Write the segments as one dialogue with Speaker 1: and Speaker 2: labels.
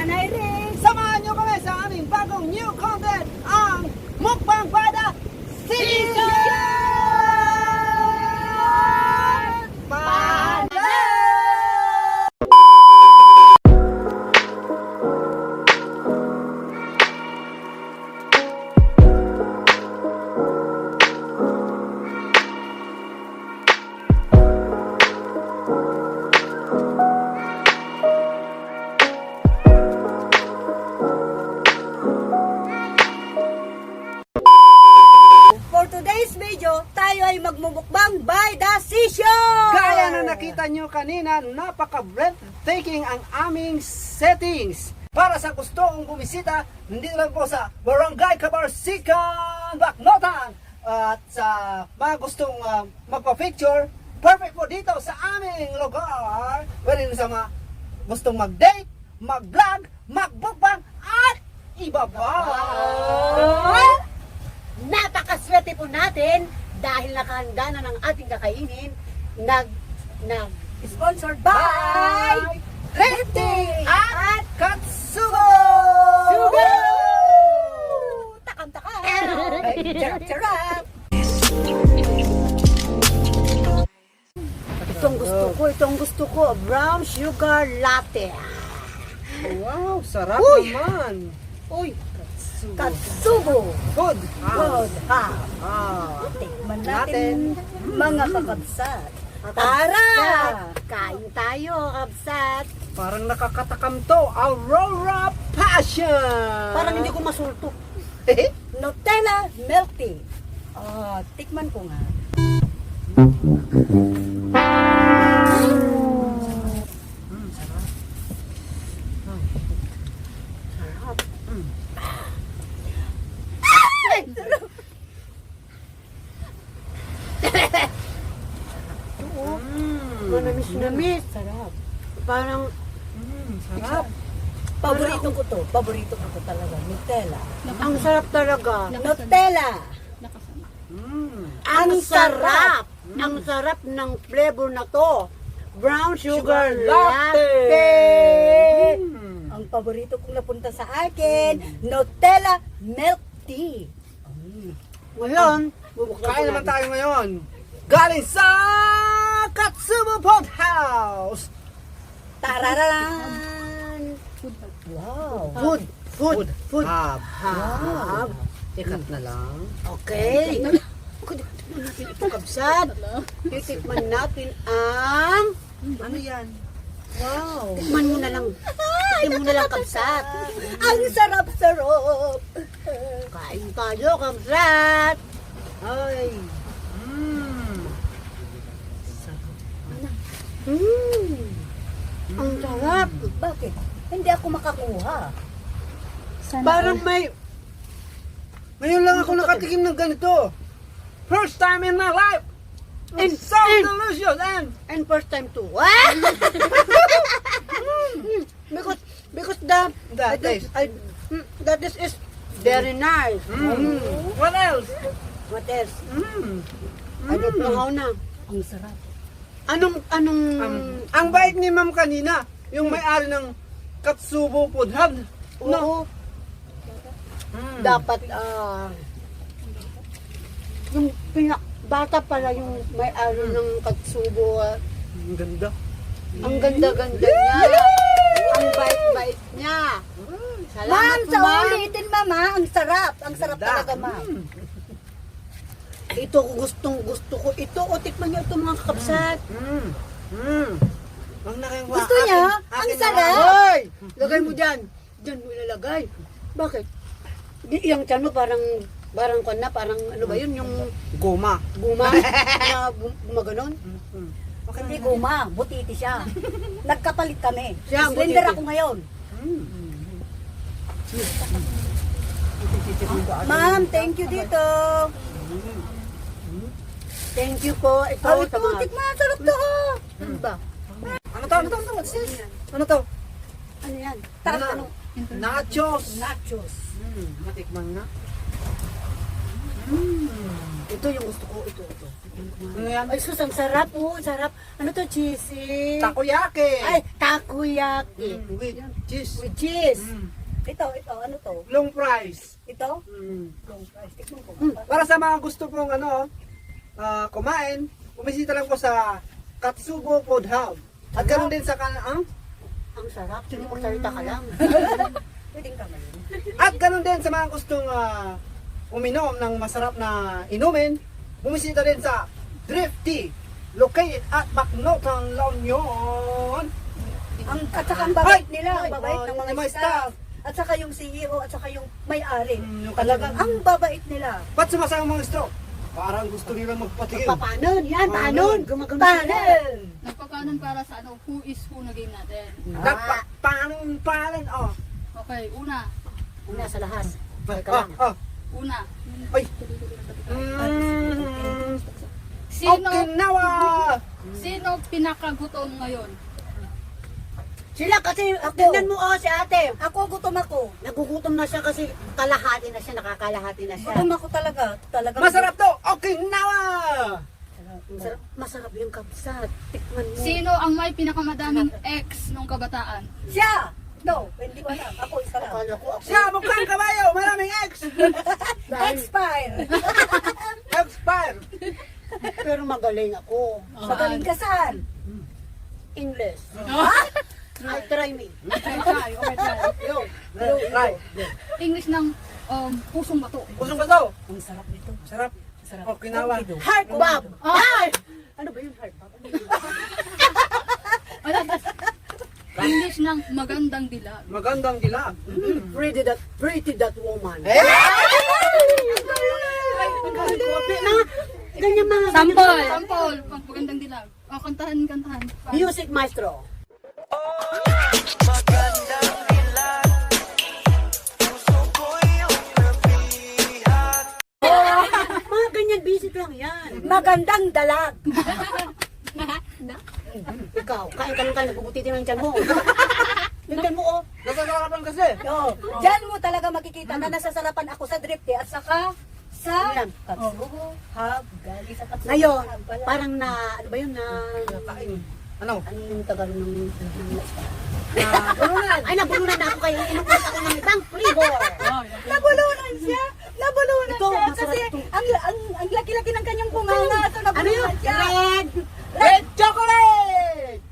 Speaker 1: Nanay Ring.
Speaker 2: Samahan nyo kami sa aming bagong new content, ang Mukbang Bada Season! Bada!
Speaker 1: For today's video, tayo ay magmumukbang by the seashore!
Speaker 2: Gaya na nakita nyo kanina, napaka-breathtaking ang aming settings. Para sa gustong bumisita, hindi lang po sa Barangay Cabarsican, Bacnotan. At sa mga gustong magpa-picture, perfect po dito sa aming lugar. Pwede sa mga gustong mag-date, mag-vlog, mag-bookbang, at iba pa.
Speaker 1: Napakaswerte po natin dahil nakahanda na ng ating kakainin. Sponsored by Lifting
Speaker 2: At Katsubo!
Speaker 1: Sugo! Takam-takam! Charap-charap! Itong gusto ko, brown sugar latte.
Speaker 2: Wow, sarap
Speaker 1: Uy!
Speaker 2: naman.
Speaker 1: Uy, Katsubo!
Speaker 2: Good.
Speaker 1: Good! Ha! Tikman natin, mga kakabsat. Tara! Kain tayo, kabsat.
Speaker 2: Parang nakakatakam to. Aurora Passion.
Speaker 1: Parang hindi ko masulto. Nutella milk tea. Tikman ko nga. Sarap. Manamis-namis. Sarap. Parang
Speaker 2: Sarap.
Speaker 1: paborito ko to. Paborito ko to talaga. Nutella. Ang sarap talaga. Nutella. Ang sarap. Ang sarap ng flavor na to. Brown sugar latte. Ang paborito kong napunta sa akin, Nutella milk tea. Ngayon, bubuksan
Speaker 2: Kain naman tayo ngayon. Galing sa Katsubo Pond House.
Speaker 1: Tararan! Wow! Food!
Speaker 2: Hab. Ikat na lang.
Speaker 1: Okay. Titikman natin ito, kabsat. Titikman natin ang...
Speaker 2: Ano yan?
Speaker 1: Wow! Tikman mo na lang. Tikman mo na lang, kabsat. Ang sarap-sarap! Kain tayo, kabsat! Ay! Ang sarap! Bakit? Hindi ako makakuha.
Speaker 2: Parang may... Ngayon lang ako nakatikim ng ganito. First time in my life. It's so delicious
Speaker 1: And first time too. Because
Speaker 2: The taste.
Speaker 1: that is very nice.
Speaker 2: What else?
Speaker 1: What else? I don't know how na. Ang sarap. Anong
Speaker 2: Ang bait ni ma'am kanina, yung may-ari ng Katsubo Food Hub.
Speaker 1: no, dapat yung bata pala yung may-ari ng Katsubo.
Speaker 2: Ang ganda.
Speaker 1: Ang ganda-ganda niya. Ang bait-bait niya. Salamat po, ma'am. Ulitin, mama. Ang sarap. Ang sarap
Speaker 2: Ganda.
Speaker 1: talaga, ma'am. Ito gusto ko. Ito, tikman niyo ito mga kakapsat. Gusto niya? Ang sarap. Hoy! Lagay mo dyan. Dyan mo ilalagay. Bakit? Yung tiyan mo parang parang ano ba yun? Yung
Speaker 2: Goma.
Speaker 1: guma na gumaganon? Hindi guma, butiti siya. Nagkapalit kami.
Speaker 2: Siya ang
Speaker 1: Slender
Speaker 2: butiti.
Speaker 1: ako ngayon. Ma'am, thank you dito. Thank you po. Ito, tikman. Sarap to. Ano ba?
Speaker 2: Ano to? What's this? Ano to?
Speaker 1: Ano yan? Tara, ano?
Speaker 2: Nachos.
Speaker 1: Nachos.
Speaker 2: Matikman na.
Speaker 1: Ito yung gusto ko. Ito.
Speaker 2: Ano yan?
Speaker 1: Ay, sus, ang sarap po. Sarap. Ano to, cheesy?
Speaker 2: Takoyaki.
Speaker 1: Ay, takoyaki.
Speaker 2: With cheese.
Speaker 1: With cheese.
Speaker 2: Mm.
Speaker 1: Ito. Ano to?
Speaker 2: Long fries.
Speaker 1: Ito?
Speaker 2: Mm.
Speaker 1: Long fries. Tikman ko.
Speaker 2: Para sa mga gusto pong kumain, bumisita lang po sa Katsubo Food Hub. At ganoon din sa
Speaker 1: Ang sarap. Sige, magsalita ka lang. Pwedeng ka man.
Speaker 2: at ganoon din sa mga gustong uminom ng masarap na inumin, bumisita din sa Drifty, located at Macnotan, La Union.
Speaker 1: At saka ang babait
Speaker 2: Ay!
Speaker 1: nila. Ang babait ng mga
Speaker 2: May
Speaker 1: staff. At saka yung CEO at saka yung may-ari.
Speaker 2: Yung
Speaker 1: Talagang ang babait nila.
Speaker 2: Ba't sumasama mga straw? Parang gusto nila magpatigil.
Speaker 1: Papanon? Yan, panon. Gumagano
Speaker 2: Panon!
Speaker 3: Nagpakanan para sa who is who na game natin.
Speaker 2: Panon, oh.
Speaker 3: Okay, una.
Speaker 1: Una sa lahat.
Speaker 3: Una.
Speaker 2: Ay.
Speaker 3: Sino,
Speaker 2: Okinawa!
Speaker 3: sino pinakagutom ngayon?
Speaker 1: Sila kasi, tingnan mo si ate. Ako, gutom ako. Nagugutom na siya kasi kalahati na siya, nakakalahati na siya. Gutom ako talaga.
Speaker 2: Masarap to! Okinawa!
Speaker 1: Masarap yung kapsat. Tikman mo.
Speaker 3: Sino ang may pinakamadaming ex nung kabataan?
Speaker 1: Siya! No, hindi ko alam. Ako isa lang. Akala ko ako.
Speaker 2: Siya, mukhang kabayo! Maraming X!
Speaker 1: Expire!
Speaker 2: Expire!
Speaker 1: Pero magaling ako. Magaling ka saan? English. Ay, try me. Yo.
Speaker 2: Try.
Speaker 3: English ng pusong bato.
Speaker 2: Kusong ba to?
Speaker 1: Ang sarap nito.
Speaker 2: Sarap. Okinawa.
Speaker 1: Heart bob! Heart! Ano ba yung heart bob?
Speaker 3: English ng magandang dilag.
Speaker 2: Magandang dilag.
Speaker 1: Pretty that woman.
Speaker 2: Eh!
Speaker 1: Ganyan mga
Speaker 3: Sampol! Sampol! Pag magandang dilag. O, kantahan.
Speaker 1: music maestro. Mga ganyan basic lang yan. Magandang dalag. Ikaw, kain ka lang tayo, nagbubutitin ang tiyan mo. Yung tiyan mo, oh.
Speaker 2: Nasasarapan kasi.
Speaker 1: Oh. Diyan mo talaga makikita na nasasarapan ako sa Drifty at saka sa Katsubo Hub. Galing sa Katsubo Ngayon, Hub pala. Parang na, ano ba yun na...
Speaker 2: Kain. Ano?
Speaker 1: Ano yung Tagalog ng
Speaker 2: Bulunan!
Speaker 1: Ay, nabulunan na ako kayo. Inupunta ako ng ibang flavor. Nabulunan siya. Nabulunan
Speaker 4: Ito,
Speaker 1: siya.
Speaker 4: masarap
Speaker 1: Kasi
Speaker 4: ito.
Speaker 1: ang laki-laki ng kanyang bunganga. So,
Speaker 4: Ano
Speaker 1: nabulunan
Speaker 4: yun?
Speaker 1: siya.
Speaker 2: Red chocolate!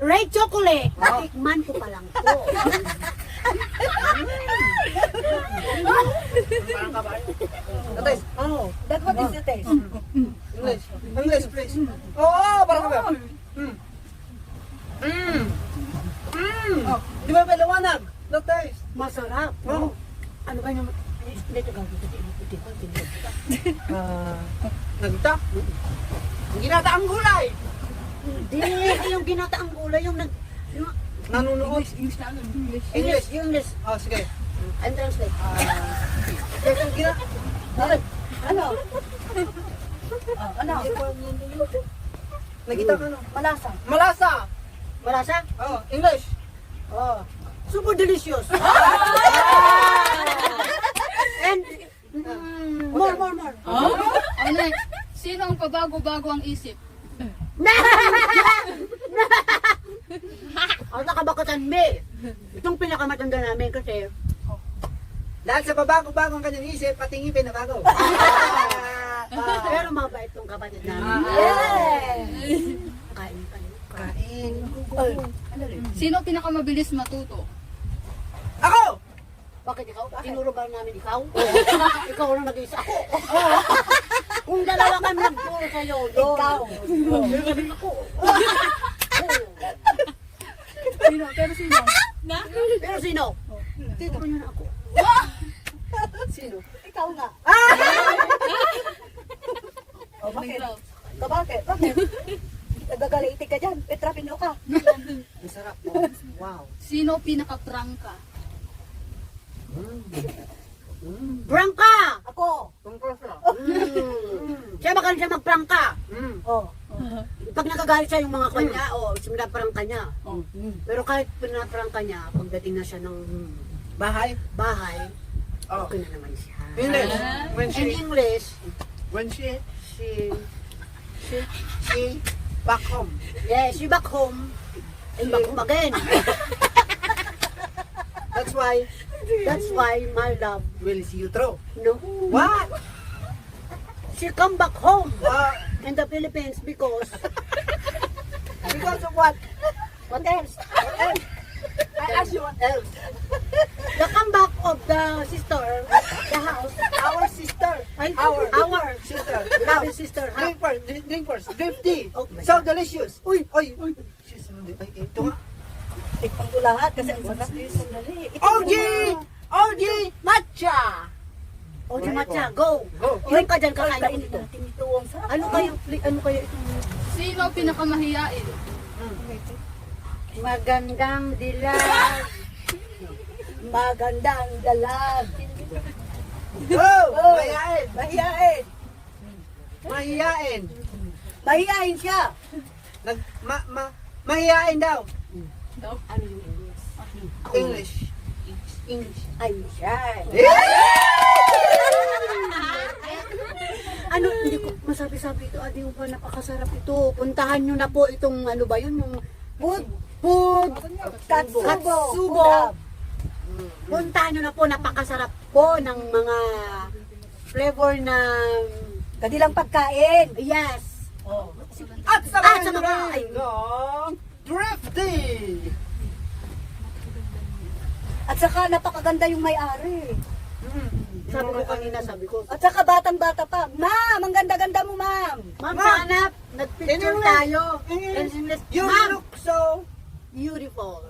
Speaker 1: Red chocolate. Natikman ko pa lang to.
Speaker 2: Parang kabayo. Tatis.
Speaker 1: Oh, that's what is the taste.
Speaker 2: English. English, please. Oo, parang kabayo. Di ba may liwanag? The taste.
Speaker 1: Masarap.
Speaker 2: Oh.
Speaker 1: Ano ba yung... Dito gagawin ko.
Speaker 2: Nagta? Ginataang gulay.
Speaker 1: Hindi. Yung ginataang gulay. Yung nag... Yung,
Speaker 2: Nanunood.
Speaker 1: English. Yung English.
Speaker 2: Oh, sige.
Speaker 1: I'm translate.
Speaker 2: Yung gina...
Speaker 1: Ano? Ano?
Speaker 2: Nagita ka no?
Speaker 1: Malasa.
Speaker 2: Malasa.
Speaker 1: Malasa?
Speaker 2: Oh, English.
Speaker 1: Oh. Super delicious. And more.
Speaker 3: O, next. Sino ang pabago-bago ang isip?
Speaker 1: Ang nakabakatan me. Itong pinakamatanda namin kasi
Speaker 2: Dahil sa pabago-bago ang kanyang isip, pati ngipin na bago.
Speaker 1: pero mabait tong kapatid namin. Kain.
Speaker 2: Kain.
Speaker 3: Sino pinakamabilis matuto?
Speaker 2: Ako!
Speaker 1: Bakit ikaw? Tinuro ba namin ikaw? Ikaw lang nag-isa ako. Kung dalawa kami nagturo sa'yo, ikaw. Ako.
Speaker 3: Pero sino?
Speaker 1: Pero sino? Tinuro niyo na ako.
Speaker 2: Sino?
Speaker 1: Ikaw nga.
Speaker 3: Oh, bakit?
Speaker 1: Bakit? Nagagalitin ka dyan. Petrapin ka.
Speaker 2: Ang sarap. Oh. Wow.
Speaker 3: Sino pinaka-prangka?
Speaker 1: Prangka! Ako.
Speaker 2: Tungkol sa.
Speaker 1: Siya magaling siya magprangka.
Speaker 2: Oh.
Speaker 1: Pag nagagalit siya yung mga kanya, sinaprangka niya. Pero kahit pinaprangka niya, pagdating na siya ng
Speaker 2: Bahay.
Speaker 1: bahay,
Speaker 2: Oh.
Speaker 1: Okay na naman siya.
Speaker 2: English. When
Speaker 1: In
Speaker 2: she,
Speaker 1: English,
Speaker 2: when she
Speaker 1: she,
Speaker 2: back home.
Speaker 1: yeah, she back home. And back home again.
Speaker 2: That's why
Speaker 1: That's why my love,
Speaker 2: we'll see you through.
Speaker 1: no?
Speaker 2: What?
Speaker 1: She come back home
Speaker 2: Uh,
Speaker 1: in the Philippines because
Speaker 2: because of what?
Speaker 1: what else?
Speaker 2: What else? I asked you what else.
Speaker 1: The comeback of the sister, the house,
Speaker 2: Our sister.
Speaker 1: our
Speaker 2: Sister.
Speaker 1: beloved sister.
Speaker 2: Drink first. Drink first. Drink tea.
Speaker 1: Oh my
Speaker 2: So delicious.
Speaker 1: Uy,
Speaker 2: Uy. Sis, ay, ito nga.
Speaker 1: tikpan ko lahat kasi ang sarap din sandali.
Speaker 2: OG! OG! Matcha!
Speaker 1: O di matcha, go!
Speaker 2: Go.
Speaker 1: Yung ka dyan kakain ito.
Speaker 3: Ito ang sarap.
Speaker 1: Ano kayo ito?
Speaker 3: Sino ang pinakamahiyain?
Speaker 1: Magandang dilag. Magandang dalag.
Speaker 2: Oh!
Speaker 1: Oh.
Speaker 2: Mahihain!
Speaker 1: Mahiyain.
Speaker 2: Mahihain!
Speaker 1: Mahiyain siya.
Speaker 2: Mahihain daw.
Speaker 1: Ano yung English?
Speaker 2: English.
Speaker 1: English. I'm shy. Ano, hindi ko masabi-sabi ito. Adi yung pa napakasarap ito. Puntahan nyo na po itong ano ba yun? Yung food Katsubo. Puntahan nyo na po. Napakasarap po ng mga flavor ng kanilang pagkain. Yes. Oh.
Speaker 2: At sa
Speaker 1: At sa
Speaker 2: mga
Speaker 1: mga-
Speaker 2: ay, ng Thrifty!
Speaker 1: At saka napakaganda yung may-ari. Sabi ko kanina, sabi ko.
Speaker 4: At saka batang-bata pa. Ma'am, ang ganda-ganda mo, ma'am.
Speaker 1: Ma'am,
Speaker 2: Ma'am,
Speaker 1: sana nagpicture
Speaker 2: in
Speaker 1: tayo.
Speaker 2: English.
Speaker 1: In English.
Speaker 2: You
Speaker 1: Ma'am,
Speaker 2: look so...
Speaker 1: beautiful.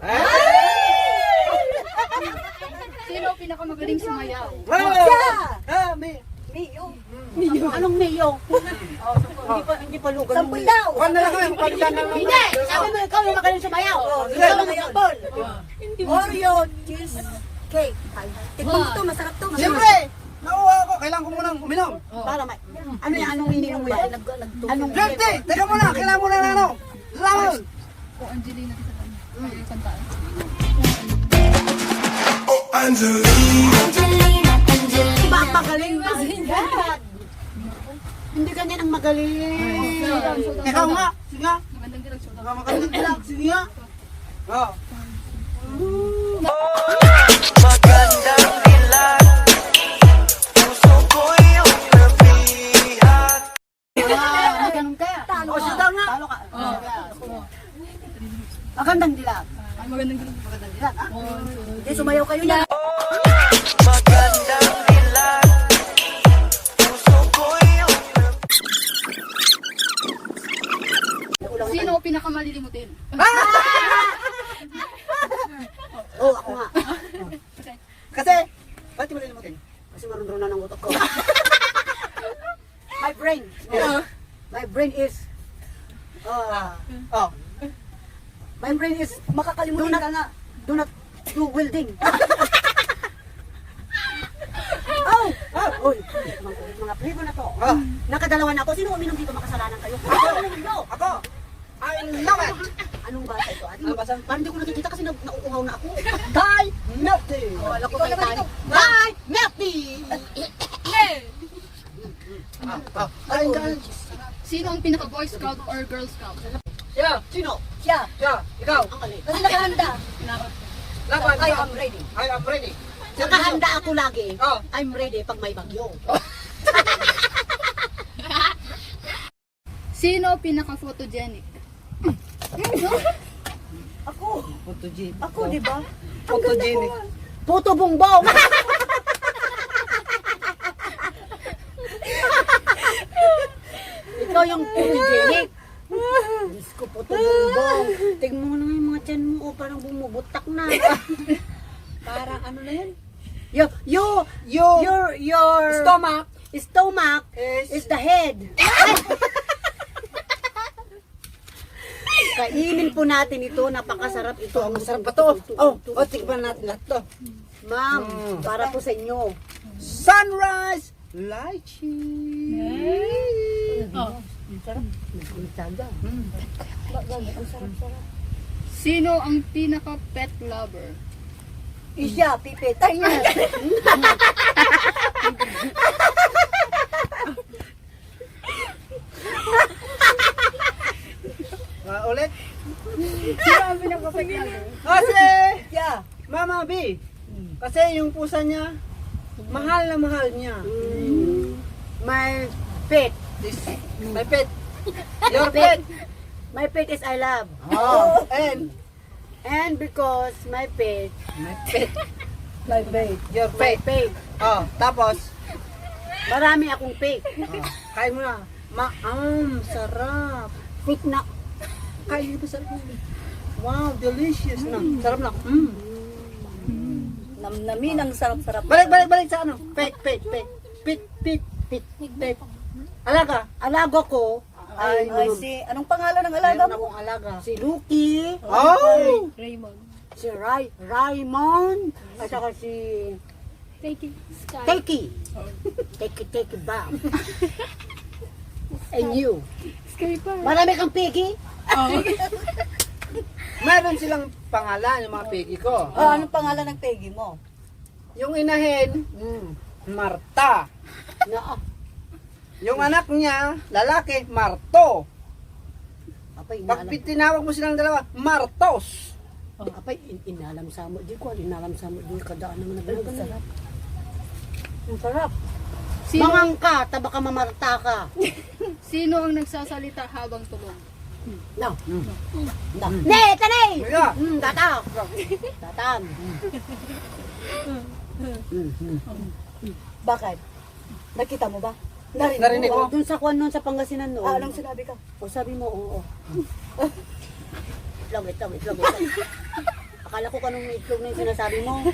Speaker 3: Sino ang pinakamagaling sumayaw?
Speaker 2: Wow!
Speaker 4: Siya!
Speaker 2: Ah, me.
Speaker 1: Anong mayo? Hindi pa lugan.
Speaker 4: Sampul daw.
Speaker 2: Kuhan na lang kami, pagdan na lang.
Speaker 1: Hindi! Sabi mo, ikaw yung magaling sumayaw. Ikaw ang sampol. Oreo cheese cake.
Speaker 4: Tikman mo to, masarap to.
Speaker 2: Siyempre! Nauha ako, kailangan ko munang uminom.
Speaker 1: Para may... Ano yan? Anong ininom mo yan? Anong
Speaker 2: Thrifty! Teka muna, kailangan muna na ano. Lamon!
Speaker 3: O Angelina sa kayo kantaan.
Speaker 1: Iba ang magaling na. Hindi ganyan ang magaling.
Speaker 2: Ikaw nga, sige nga.
Speaker 3: Magandang direksyon.
Speaker 2: Magandang dilag, sige nga. Oh.
Speaker 1: Ah, ganun ka. O, siya daw nga. Talo ka. Magandang dilag.
Speaker 3: Ay, magandang direksyon.
Speaker 1: Magandang dilag, ha?
Speaker 4: Hindi, sumayaw kayo yan.
Speaker 3: Sino ang pinakamalilimutin?
Speaker 1: Oo, ako nga.
Speaker 2: Kasi, ba't mo nilimutin?
Speaker 1: Kasi marunong na ng utak ko. My brain. My brain is...
Speaker 2: Oh.
Speaker 1: My brain is...
Speaker 4: Makakalimutan ka nga.
Speaker 1: Do not do welding.
Speaker 2: Oh!
Speaker 1: Uy, mga flavor na to.
Speaker 2: Oh.
Speaker 1: Nakadalawa na ako. Sino uminom dito? Makasalanan kayo.
Speaker 2: Ako! I love it!
Speaker 1: Anong basa ito?
Speaker 2: Ano basa?
Speaker 1: Parang hindi ko nakikita kasi nauuhaw na ako.
Speaker 2: Thai milk tea!
Speaker 1: Oh, alam ko kay tayo. Bye! Melty!
Speaker 2: Ay, guys.
Speaker 3: Sino ang pinaka-boy scout or girl scout?
Speaker 2: Yeah,
Speaker 1: Sino?
Speaker 4: Siya.
Speaker 2: yeah, ikaw.
Speaker 1: Ang alin.
Speaker 4: Kasi nakahanda.
Speaker 2: Laban.
Speaker 4: I am ready.
Speaker 2: I am ready.
Speaker 1: Nakahanda ako lagi.
Speaker 2: Oh.
Speaker 1: I'm ready pag may bagyo.
Speaker 3: Sino pinaka-photogenic?
Speaker 4: Ako.
Speaker 2: Photogenic.
Speaker 4: Ako, di ba?
Speaker 2: Photogenic.
Speaker 1: Puto bongbong! Ikaw yung photogenic. Diyos ko, puto bongbong. Tingnan mo na yung mga tiyan mo. Oh, parang bumubutak na.
Speaker 4: Parang ano na yan?
Speaker 1: Your stomach
Speaker 2: Is-
Speaker 1: is the head. Kainin po natin ito. Napakasarap ito. Ang
Speaker 2: Masarap pa to. Oh, tikman natin lahat to.
Speaker 1: Ma'am, para po sa inyo.
Speaker 2: Sunrise lychee.
Speaker 3: Oh.
Speaker 1: Taga.
Speaker 3: Sino ang pinaka-pet lover?
Speaker 4: Isya, pipetay niya.
Speaker 2: Ulit.
Speaker 3: Grabe na kapag yan.
Speaker 2: Kasi,
Speaker 4: Isya.
Speaker 2: Mama B, kasi yung pusa niya, mahal na mahal niya.
Speaker 1: My pet.
Speaker 2: This, my pet. Your pet.
Speaker 1: My pet is I love.
Speaker 2: Oh,
Speaker 1: And because my pet,
Speaker 2: my pet.
Speaker 4: My babe.
Speaker 2: Your
Speaker 1: my
Speaker 2: pet.
Speaker 1: pet,
Speaker 2: Oh, tapos,
Speaker 1: marami akong pet.
Speaker 2: kain mo na. Sarap.
Speaker 1: Pet na.
Speaker 2: Kain mo sarap. Wow, delicious na. Sarap na.
Speaker 4: Namnamin ang sarap-sarap.
Speaker 2: Balik sa ano? Pet. Alaga.
Speaker 1: Alaga ko
Speaker 4: Ay,
Speaker 1: ay,
Speaker 4: si, anong pangalan ng alaga
Speaker 2: Meron
Speaker 4: mo?
Speaker 2: akong alaga.
Speaker 1: si Lucky,
Speaker 2: Oh!
Speaker 3: Raymond.
Speaker 1: si Raymond, at saka si
Speaker 3: Thank you, Sky.
Speaker 1: Teki. Teki Bam. And you.
Speaker 3: Sky pa.
Speaker 1: Marami kang piggy?
Speaker 2: Meron silang pangalan, yung mga piggy ko.
Speaker 4: Oh, anong pangalan ng Peggy mo?
Speaker 2: Yung inahin, Marta.
Speaker 1: Na,
Speaker 2: Yung anak niya, lalaki, Marto.
Speaker 1: apay,
Speaker 2: Pag
Speaker 1: inalam.
Speaker 2: tinawag mo silang dalawa, Martos.
Speaker 1: Apay, inalam sa mo. Di ko, inalam sa mo. Di kadaan naman na ganun. Ang sarap.
Speaker 3: Sino,
Speaker 1: Mangang ka, taba ka mamarta ka.
Speaker 3: sino ang nagsasalita habang tulog?
Speaker 1: No. No. Ne, tanay!
Speaker 2: Mira.
Speaker 1: Tatam. Tatam.
Speaker 4: Bakit? Nakita mo ba?
Speaker 2: Narinig
Speaker 4: mo
Speaker 2: ko.
Speaker 4: ba?
Speaker 1: Doon sa kwan nun sa Pangasinan noon.
Speaker 4: Ah, anong sinabi ka?
Speaker 1: O sabi mo, oo. Itlog. Akala ko kanong itlog na yung sinasabi mo.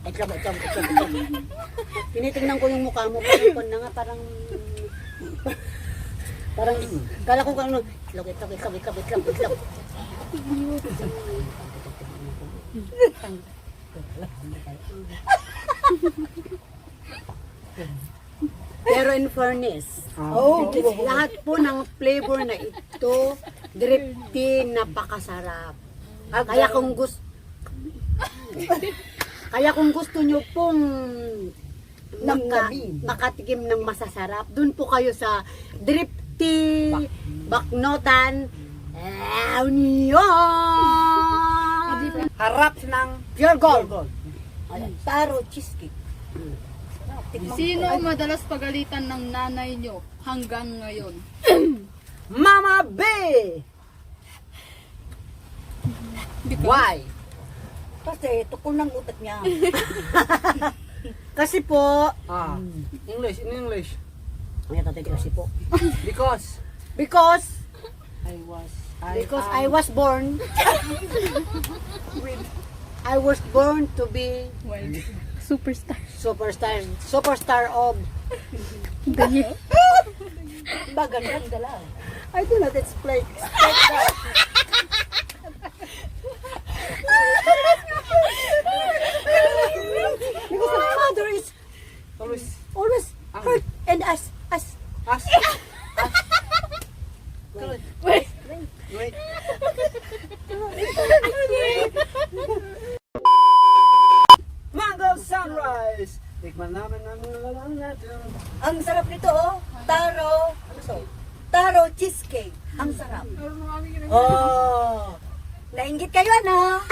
Speaker 1: Itlog. Tinitingnan ko yung mukha mo, parang kwan na nga, parang... Parang, kala ko kanong itlog. Pero in fairness, lahat po ng flavor na ito, drifty, napakasarap. Kaya kung gusto nyo pong makatikim ng masasarap, dun po kayo sa Drifty Baknotan Union!
Speaker 2: Harap ng
Speaker 1: Pure gold!
Speaker 4: Taro cheesecake.
Speaker 3: Sino ang madalas pagalitan ng nanay nyo hanggang ngayon?
Speaker 2: Mama B! Why?
Speaker 4: Kasi tukol ng utak niya.
Speaker 1: Kasi po,
Speaker 2: English, in English.
Speaker 1: kasi po,
Speaker 2: Because
Speaker 1: because
Speaker 2: I
Speaker 1: I was born to be
Speaker 3: Superstar.
Speaker 1: superstar of
Speaker 4: Bagandang dala.
Speaker 1: I do not explain because my mother is
Speaker 2: always
Speaker 1: always hurt and us
Speaker 2: ask. Wait. Mango sunrise. Tikman namin natin.
Speaker 4: Ang sarap nito, oh. Taro cheesecake. Ang sarap.
Speaker 2: Oh.
Speaker 4: Nainggit kayo, ano?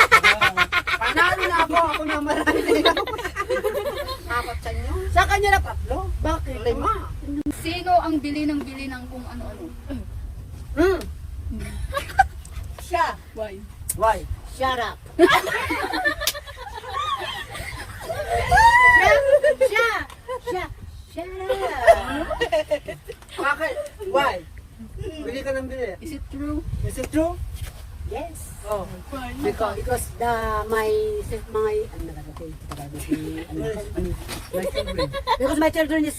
Speaker 2: Panalo na ako. Ako na marami. Apat sa inyo.
Speaker 1: sa kanya na
Speaker 2: Tatlo.
Speaker 1: bakit
Speaker 2: 5.
Speaker 3: Sino ang bili ng kung ano-ano?
Speaker 4: Siya.
Speaker 3: Why?
Speaker 2: Why?
Speaker 1: shut up shut up
Speaker 2: Bakit? Why? Bili ka ng bili.
Speaker 3: Is it true?
Speaker 2: Is it true?
Speaker 1: yes
Speaker 2: Oh.
Speaker 3: Why?
Speaker 1: because my because my children is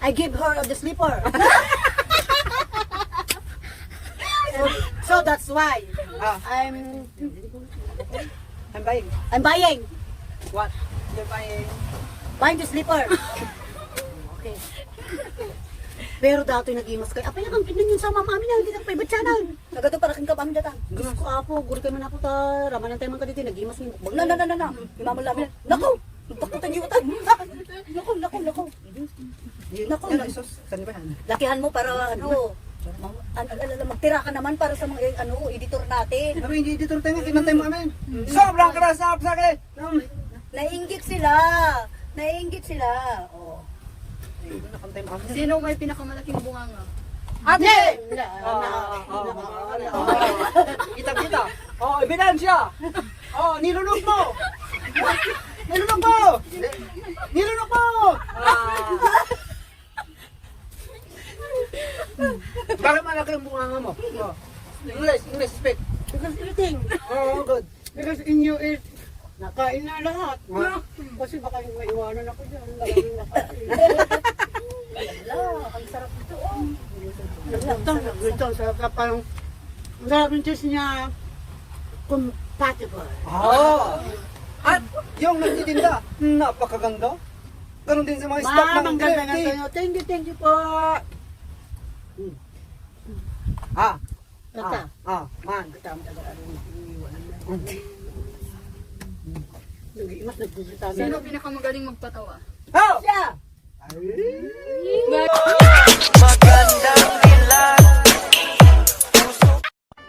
Speaker 1: I give her the slipper. so that's why I'm
Speaker 2: I'm buying.
Speaker 1: buying
Speaker 2: What? You're buying.
Speaker 1: the slipper. Okay. Pero dati nag-imas kayo. Apay kang pinan yun sa mama amin na, hindi na private channel.
Speaker 4: Nagato para kang kami datang.
Speaker 1: Gusto ko apo, guri kayo man ako ta. Ramanan tayo man ka dito, nag-imas mo.
Speaker 4: Na. Imamon namin. Nako! Takutan yung utan. Nako. Nako.
Speaker 2: Jesus, saan ba yan?
Speaker 4: Lakihan mo para ano, magtira ka naman para sa mga editor natin.
Speaker 2: Pero hindi dito tayo, kinantay mo amin. Sobrang karas na ako sa akin.
Speaker 4: Nainggit sila. Oh.
Speaker 2: Nakantay mo amin.
Speaker 3: Sino may pinakamalaking bunganga?
Speaker 2: Ate! Kita. Oh, ebidensya. Oh, nilunok mo. Nilunok mo. Bakit malaki ang bunganga mo? Oh. English, speak.
Speaker 1: Because eating.
Speaker 2: Oh, good.
Speaker 1: Because in you eat, nakain na lahat. Kasi baka yung maiwanan ako dyan. Maraming nakain.
Speaker 4: Ang sarap nito.
Speaker 1: Ito, sarap parang, ang sarap yung taste niya, compatible.
Speaker 2: Oh. At yung nagtitinda, napakaganda. Ganon din sa mga stock
Speaker 1: Ma'am,
Speaker 2: ng
Speaker 1: ang ganda nga
Speaker 2: Grefty.
Speaker 1: sa'yo. Thank you po. Tata.
Speaker 2: Man.
Speaker 1: Nag-imas, nagdudita.
Speaker 3: Sino pinakamagaling magpatawa?
Speaker 2: Oh!
Speaker 4: Siya!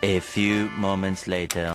Speaker 5: A few moments later.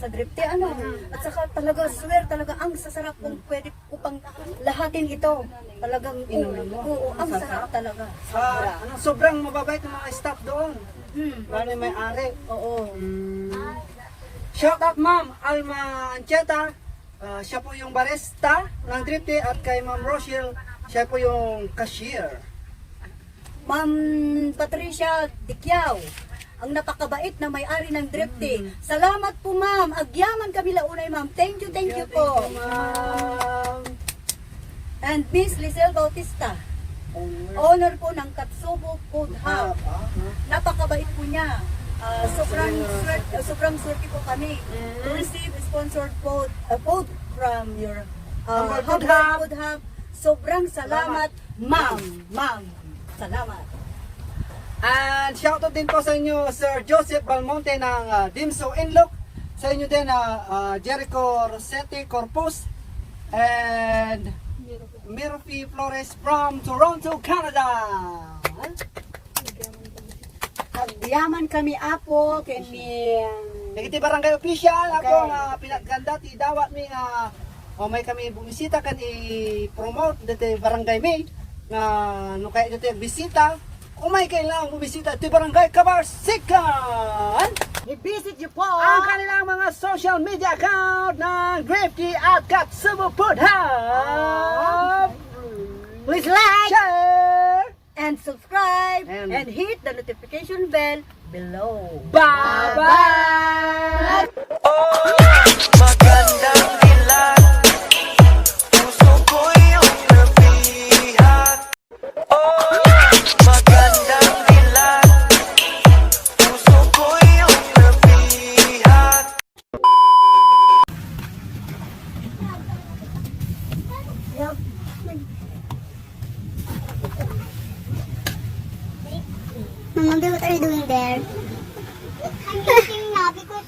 Speaker 4: sa Grefty, ano. At saka talaga, swear talaga, ang sasarap kung pwede ko pang lahatin ito. Talagang, oo, ang sarap talaga.
Speaker 2: Sobrang mababait ng mga staff doon. Lalo yung may-ari.
Speaker 4: Oo.
Speaker 2: Shout out Ma'am Alma Ancheta. Siya po yung barista ng Grefty at kay Ma'am Rochelle, siya po yung cashier.
Speaker 4: Ma'am Patricia Dikyao, ang napakabait na may-ari ng Grefty. Salamat po ma'am, agyaman kami launay ma'am. Thank you po.
Speaker 2: Ma'am.
Speaker 4: And Miss Lizelle Bautista, owner po ng Katsubo Food Hub. Napakabait po niya. Sobrang swerte po kami to receive sponsored food from your
Speaker 2: Humble
Speaker 4: Humble
Speaker 2: Food Hub.
Speaker 4: Food Hub. Sobrang salamat, ma'am. Ma'am, salamat.
Speaker 2: And shout out din po sa inyo Sir Joseph Balmonte ng Dimso Inlook. Sa inyo din Jericho Rossetti Corpus and Murphy Flores from Toronto, Canada.
Speaker 1: Agyaman kami apo kami
Speaker 2: Nagiti barangay official ako nga pinaganda ti dawat mi nga may kami bumisita kan i-promote dito barangay mi nga no kay dito bisita may kailangan bumisita ti barangay Kabarsikan.
Speaker 1: i-visit niyo po
Speaker 2: Ang kanilang mga social media account ng Grefty at Katsubo Food Hub.
Speaker 1: Please like,
Speaker 2: Share,
Speaker 4: and subscribe,
Speaker 2: And-
Speaker 4: and hit the notification bell below.
Speaker 2: Bye-bye!
Speaker 6: Magandang dilag, puso ko iyong nabihat. Oh, magandang dilag, puso ko iyong nabihat.
Speaker 7: Mama, what are you doing there? I'm thinking now because...